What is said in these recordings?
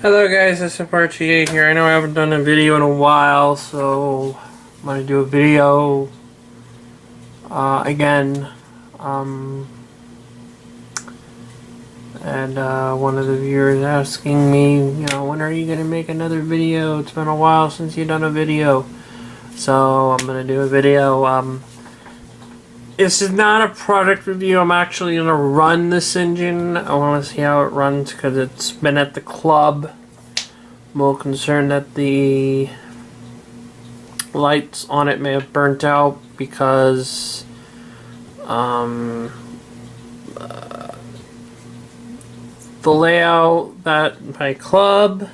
Hello guys, this is RTA here. I know I haven't done a video in a while, so I'm going to do a video again. One of the viewers asking me, when are you going to make another video? It's been a while since you've done a video. So I'm going to do a video. This is not a product review. I'm actually going to run this engine. I want to see how it runs because it's been at the club. I'm a little concerned that the lights on it may have burnt out because the layout that my club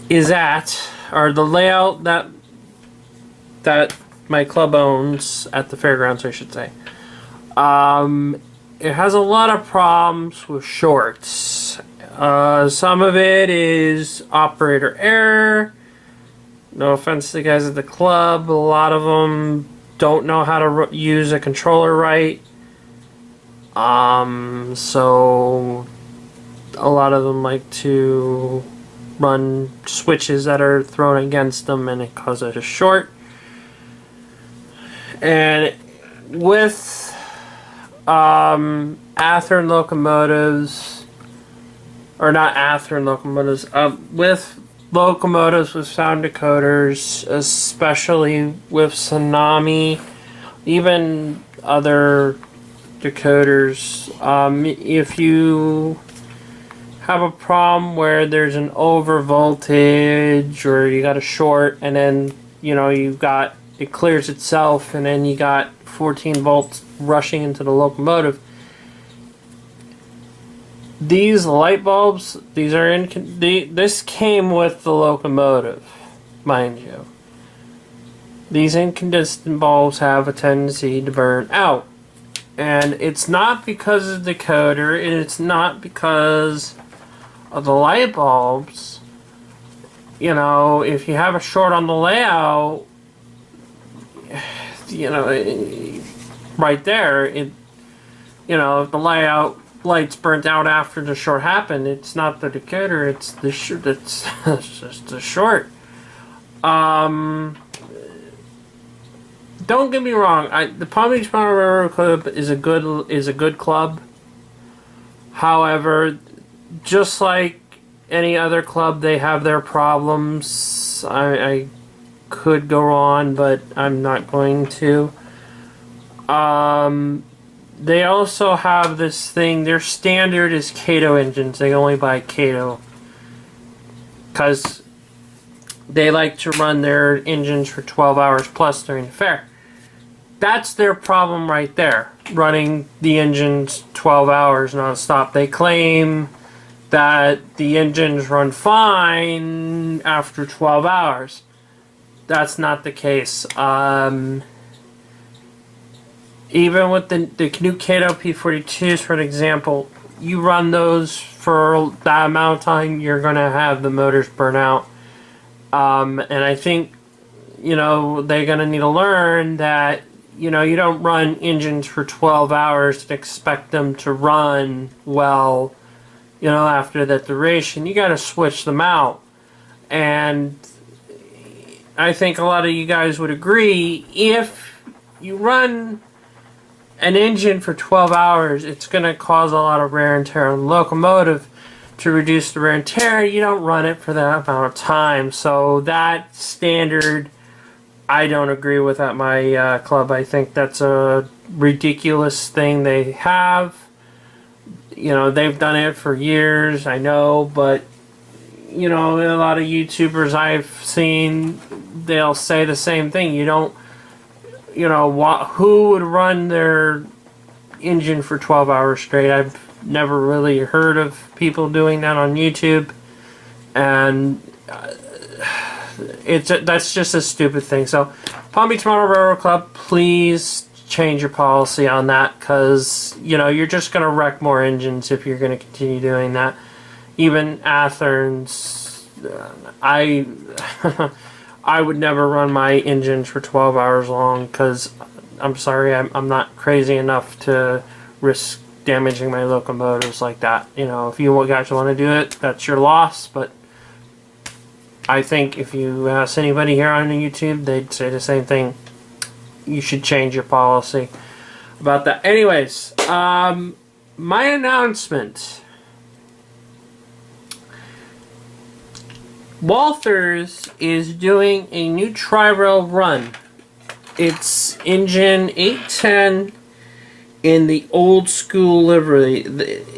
is at, or the layout that my club owns at the fairgrounds, I should say, it has a lot of problems with shorts. Some of it is operator error. No offense to the guys at the club, a lot of them don't know how to use a controller right. So a lot of them like to run switches that are thrown against them and it causes a short. And with Athearn locomotives, or not Athearn locomotives, with locomotives with sound decoders, especially with Tsunami, even other decoders, if you have a problem where there's an over voltage or you got a short and then you've got it clears itself and then you got 14 volts rushing into the locomotive, these light bulbs, this came with the locomotive, mind you. These incandescent bulbs have a tendency to burn out. And it's not because of the decoder, it's not because of the light bulbs. If you have a short on the layout, right there, if the layout lights burnt out after the short happened, it's not the decoder, it's the short. It's just the short. Don't get me wrong. The Palm Beach Mountain Railroad Club is a good club. However, just like any other club, they have their problems. I could go on, but I'm not going to. They also have this thing. Their standard is Kato engines. They only buy Kato because they like to run their engines for 12 hours plus during the fair. That's their problem right there, running the engines 12 hours non-stop. They claim that the engines run fine after 12 hours. That's not the case. Even with the new Kato P42s, for an example, you run those for that amount of time, you're going to have the motors burn out. And I think, they're going to need to learn that, you don't run engines for 12 hours and expect them to run well, after that duration. You got to switch them out. And I think a lot of you guys would agree, if you run an engine for 12 hours, it's going to cause a lot of wear and tear on the locomotive. To reduce the wear and tear, you don't run it for that amount of time. So that standard, I don't agree with at my club. I think that's a ridiculous thing they have. They've done it for years, I know, but a lot of YouTubers I've seen, they'll say the same thing. You don't, who would run their engine for 12 hours straight? I've never really heard of people doing that on YouTube, and that's just a stupid thing. So, Palm Beach Mountain Railroad Club, please change your policy on that, because you're just going to wreck more engines if you're going to continue doing that. Even Athearn's, I would never run my engines for 12 hours long because I'm sorry, I'm not crazy enough to risk damaging my locomotives like that. You know, if you guys want to do it, that's your loss, but I think if you ask anybody here on YouTube, they'd say the same thing. You should change your policy about that. Anyways, my announcement. Walthers is doing a new tri-rail run. It's engine 810 in the old school livery.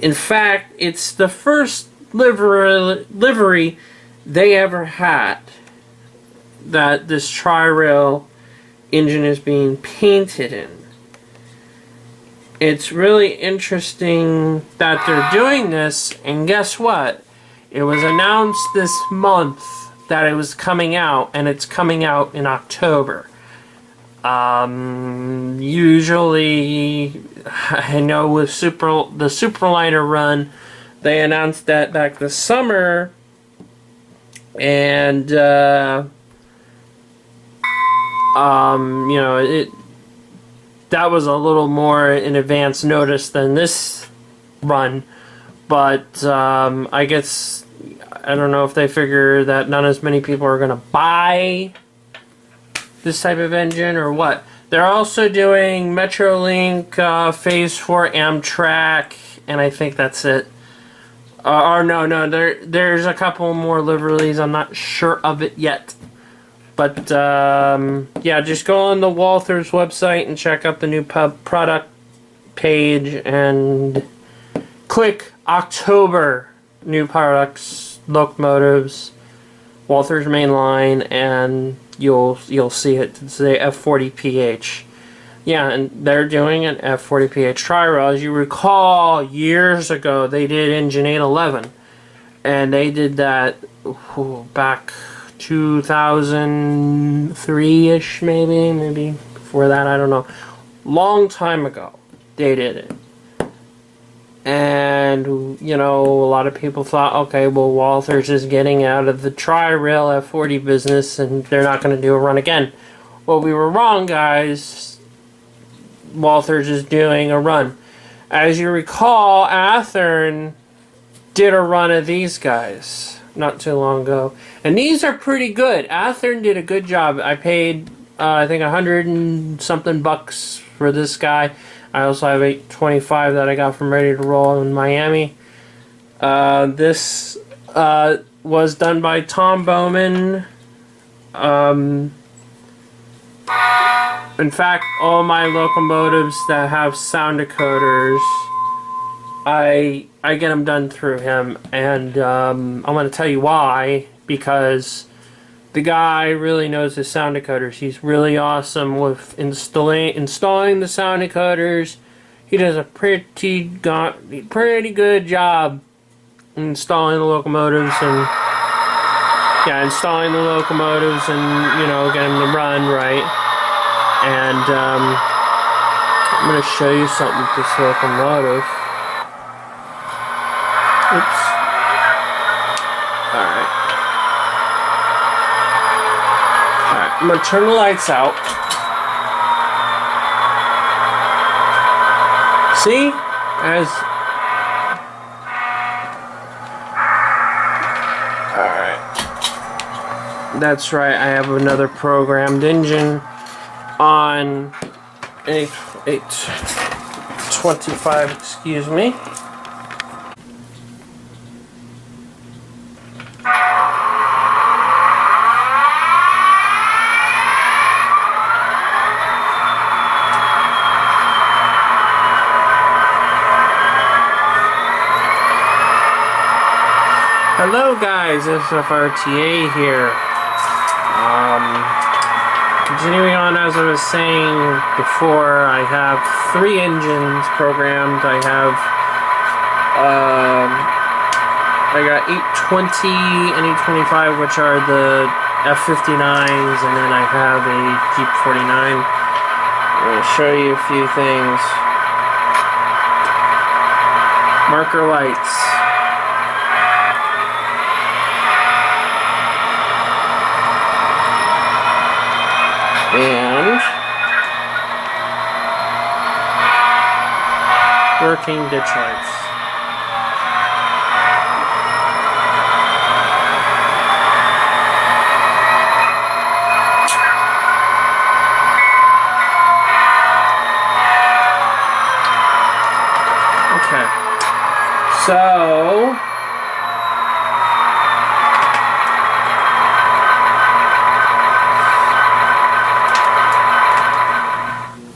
In fact, it's the first livery they ever had that this tri-rail engine is being painted in. It's really interesting that they're doing this, and guess what? It was announced this month that it was coming out, and it's coming out in October. Usually, I know with the Superliner run, they announced that back this summer, and you know, that was a little more in advance notice than this run, but I guess, I don't know if they figure that not as many people are going to buy this type of engine or what. They're also doing Metrolink, Phase 4 Amtrak, and I think that's it. Or no, there's a couple more liveries. I'm not sure of it yet. But, yeah, just go on the Walthers website and check out the new product page and click October new products, locomotives, Walthers main line, and you'll see it say F40PH. Yeah, and they're doing an F40PH tri-rail. As you recall, years ago they did engine 811, and they did that back 2003-ish, maybe before that, I don't know. Long time ago they did it. And, you know, a lot of people thought, okay, well, Walthers is getting out of the tri-rail F40 business and they're not going to do a run again. Well, we were wrong, guys. Walthers is doing a run. As you recall, Athearn did a run of these guys not too long ago. And these are pretty good. Athearn did a good job. I paid, I think, $100 and something bucks for this guy. I also have 825 that I got from Ready to Roll in Miami. This was done by Tom Bowman. In fact, all my locomotives that have sound decoders, I get them done through him, and I'm going to tell you why. Because the guy really knows his sound decoders. He's really awesome with installing the sound decoders. He does a pretty good job installing the locomotives and getting them to run right. And I'm going to show you something with this locomotive. Oops. Alright. I'm going to turn the lights out. See? Alright. That's right, I have another programmed engine on 825, excuse me. Hello guys, SFRTA here. Continuing on, as I was saying before, I have 3 engines programmed. I got 820 and 825, which are the F59s, and then I have a Jeep 49. I'm going to show you a few things. Marker lights. And working ditch lights. Okay. So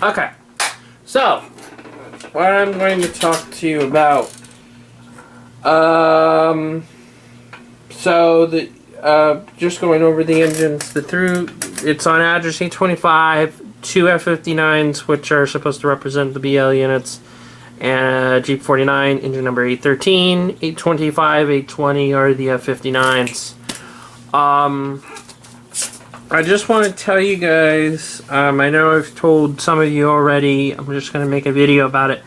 okay. So what I'm going to talk to you about. So the just going over the engines. It's on address 825, two F-59s, which are supposed to represent the BL units, and Jeep 49, engine number 813, 825, 820 are the F-59s. I just want to tell you guys, I know I've told some of you already, I'm just going to make a video about it.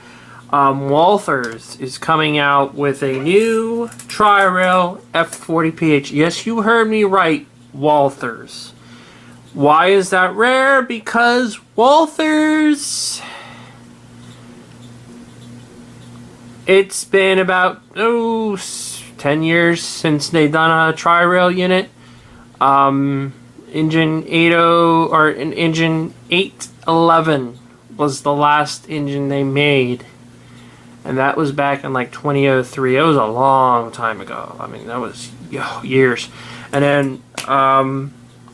Walthers is coming out with a new Tri-Rail F40PH. Yes, you heard me right, Walthers. Why is that rare? Because Walthers... It's been about 10 years since they've done a Tri-Rail unit. Engine 811 was the last engine they made, and that was back in like 2003. It was a long time ago. I mean, that was years. And then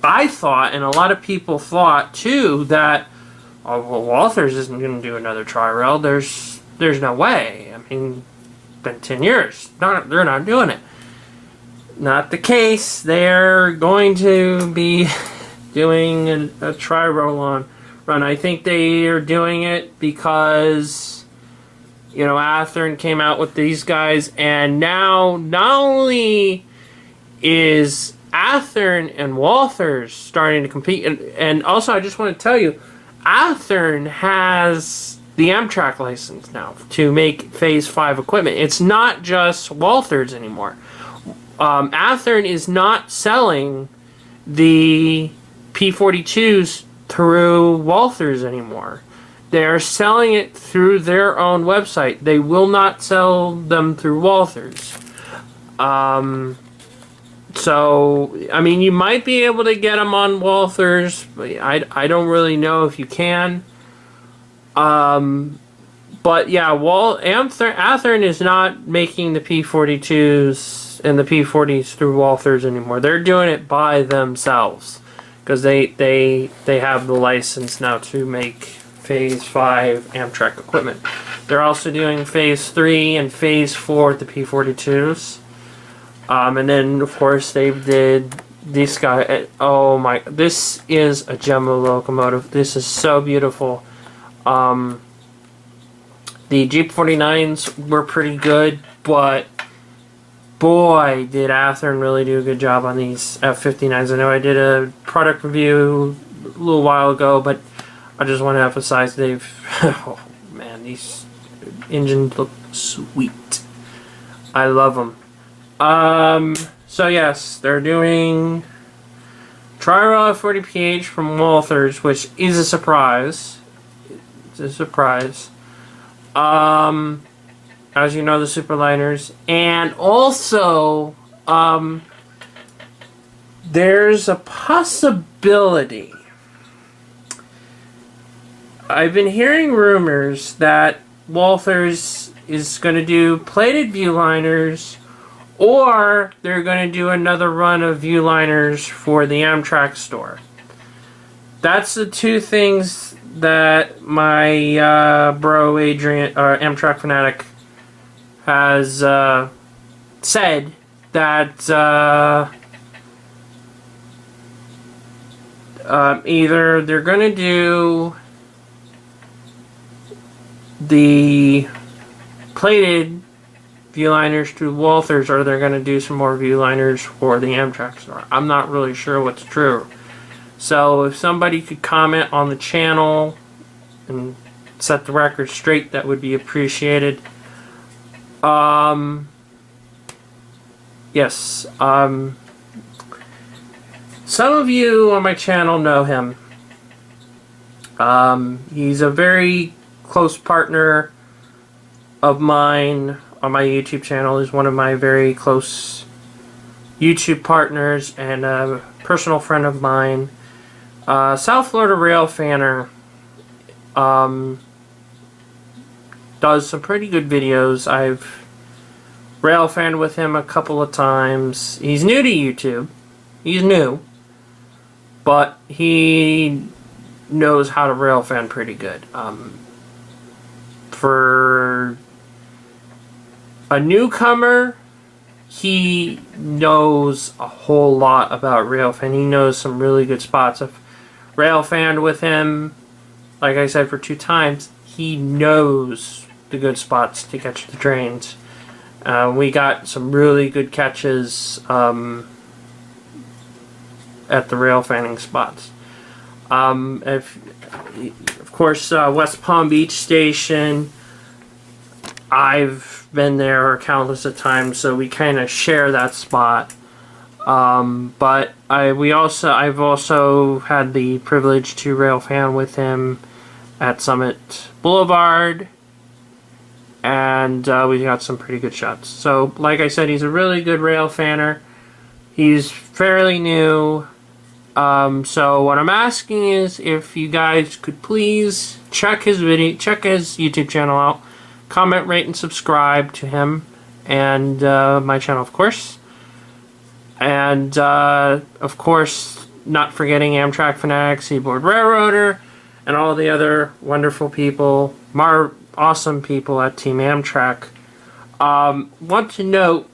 I thought, and a lot of people thought too, that Walthers isn't going to do another Tri-Rail. There's no way. I mean, it's been 10 years. They're not doing it. Not the case. They're going to be doing a Tri-Rail run. I think they are doing it because, you know, Athearn came out with these guys, and now not only is Athearn and Walthers starting to compete, and also I just want to tell you, Athearn has the Amtrak license now to make Phase 5 equipment. It's not just Walthers anymore. Athearn is not selling the P42s through Walthers anymore. They are selling it through their own website. They will not sell them through Walthers. So, I mean, you might be able to get them on Walthers, but I don't really know if you can. But yeah, Athearn is not making the P42s and the P40s through Walthers anymore. They're doing it by themselves because they have the license now to make Phase 5 Amtrak equipment. They're also doing Phase 3 and Phase 4 at the P42s. And then, of course, they did this guy. Oh my, this is a Gemma locomotive. This is so beautiful. The Jeep 49s were pretty good, but boy, did Athearn really do a good job on these F-59s. I know I did a product review a little while ago, but I just want to emphasize they've... oh man, these engines look sweet. I love them. So yes, they're doing Tri-Rail F40PH from Walthers, which is a surprise. It's a surprise. As you know, the Superliners, and also there's a possibility. I've been hearing rumors that Walthers is going to do plated viewliners, or they're going to do another run of viewliners for the Amtrak store. That's the two things that my bro Adrian, Amtrak fanatic, has said that either they're going to do the plated viewliners to Walthers, or they're going to do some more viewliners for the Amtrak store. I'm not really sure what's true. So if somebody could comment on the channel and set the record straight, that would be appreciated. Yes. Some of you on my channel know him. He's a very close partner of mine on my YouTube channel. He's one of my very close YouTube partners and a personal friend of mine. South Florida Rail Fanner does some pretty good videos. I've rail fanned with him a couple of times. He's new to YouTube. He's new. But he knows how to rail fan pretty good. For a newcomer, he knows a whole lot about rail fan. He knows some really good spots. I've rail fanned with him, like I said, for 2 times. He knows the good spots to catch the trains. We got some really good catches at the rail fanning spots. Of course, West Palm Beach Station, I've been there countless of times, so we kind of share that spot. But I've also had the privilege to rail fan with him at Summit Boulevard, and we got some pretty good shots. So, like I said, he's a really good rail fanner. He's fairly new. So what I'm asking is if you guys could please check his YouTube channel out, comment, rate, and subscribe to him and my channel, of course. And of course, not forgetting Amtrak Fanatic, Seaboard Railroader, and all the other wonderful people, awesome people at Team Amtrak. Want to note,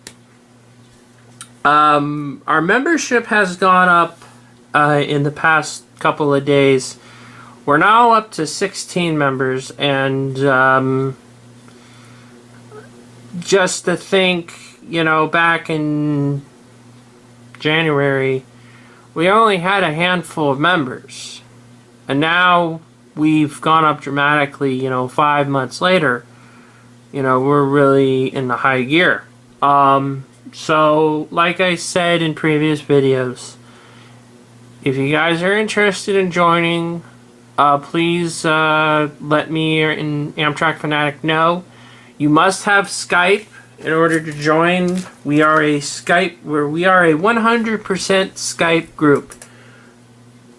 our membership has gone up in the past couple of days. We're now up to 16 members, and just to think, you know, back in January, we only had a handful of members, and now we've gone up dramatically. You know, 5 months later, you know, we're really in the high gear. So like I said in previous videos, if you guys are interested in joining, please let me and Amtrak Fanatic know. You must have Skype in order to join. We are a 100% Skype group.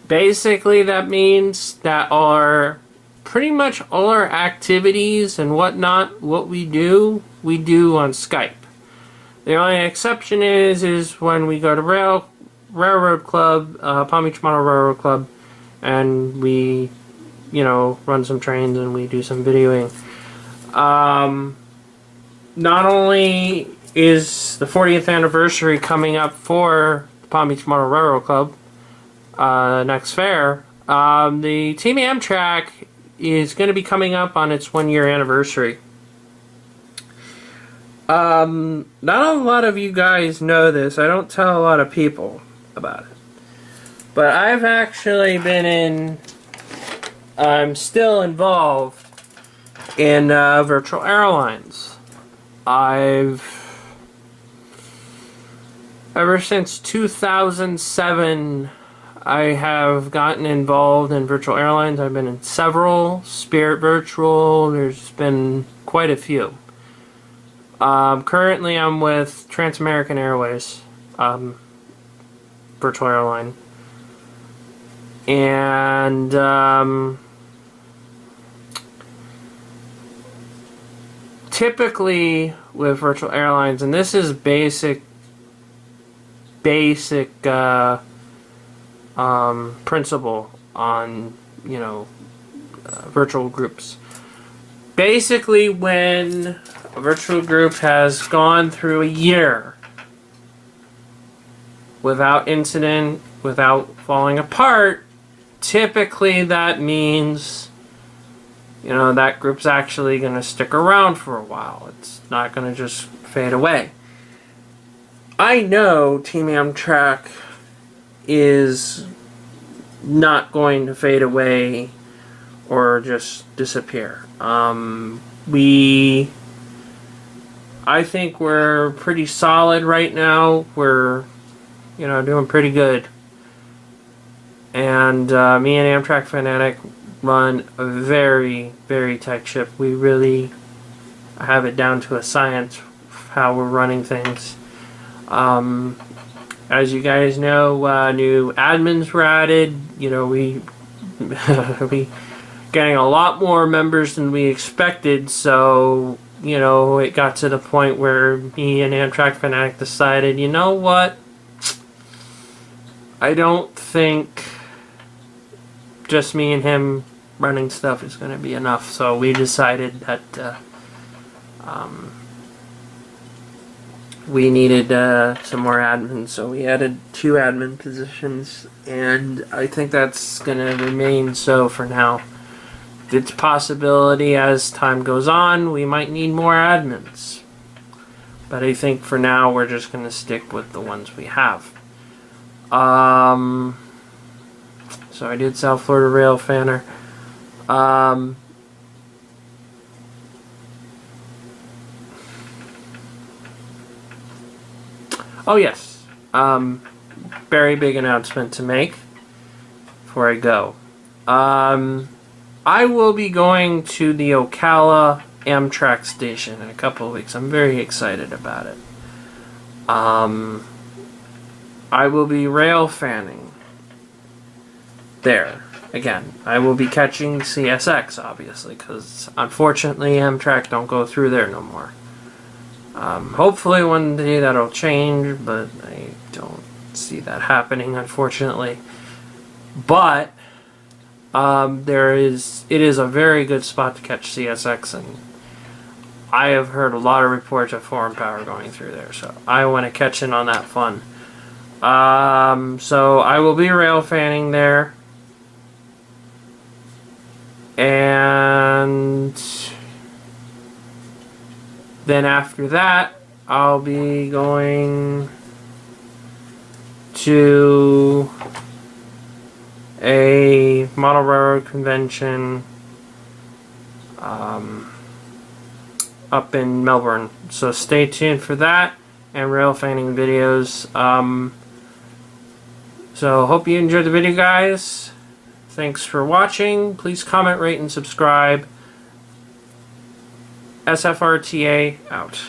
Basically, that means that pretty much all our activities and whatnot, what we do on Skype. The only exception is when we go to Railroad Club, Palm Beach Model Railroad Club, and we, you know, run some trains and we do some videoing. Not only is the 40th anniversary coming up for the Palm Beach Model Railroad Club next fair, the Team Amtrak is going to be coming up on its 1-year anniversary. Not a lot of you guys know this. I don't tell a lot of people about it. But I've actually I'm still involved in virtual airlines. Ever since 2007, I have gotten involved in virtual airlines. I've been in several, Spirit Virtual, there's been quite a few. Currently I'm with Trans-American Airways, virtual airline. And typically with virtual airlines, and this is basic principle on, you know, virtual groups. Basically, when a virtual group has gone through a year without incident, without falling apart, typically that means, you know, that group's actually going to stick around for a while. It's not going to just fade away. I know Team Amtrak is not going to fade away or just disappear. I think we're pretty solid right now. We're, you know, doing pretty good. And me and Amtrak Fanatic run a very, very tight ship. We really I have it down to a science how we're running things. As you guys know, new admins were added. You know, we getting a lot more members than we expected, so you know, it got to the point where me and Amtrak Fanatic decided, you know what, I don't think just me and him running stuff is going to be enough, so we decided that we needed some more admins, so we added 2 admin positions, and I think that's going to remain so for now. It's a possibility as time goes on we might need more admins, but I think for now we're just going to stick with the ones we have. So I did South Florida Rail Fanner. Oh yes, very big announcement to make before I go. I will be going to the Ocala Amtrak station in a couple of weeks. I'm very excited about it. I will be rail fanning there. Again, I will be catching CSX, obviously, because unfortunately Amtrak don't go through there no more. Hopefully one day that'll change, but I don't see that happening, unfortunately. But it is a very good spot to catch CSX, and I have heard a lot of reports of foreign power going through there, so I want to catch in on that fun. So I will be rail fanning there, and then after that I'll be going to a model railroad convention up in Melbourne, so stay tuned for that and rail fanning videos. So hope you enjoyed the video, guys. Thanks for watching. Please comment, rate, and subscribe. SFRTA out.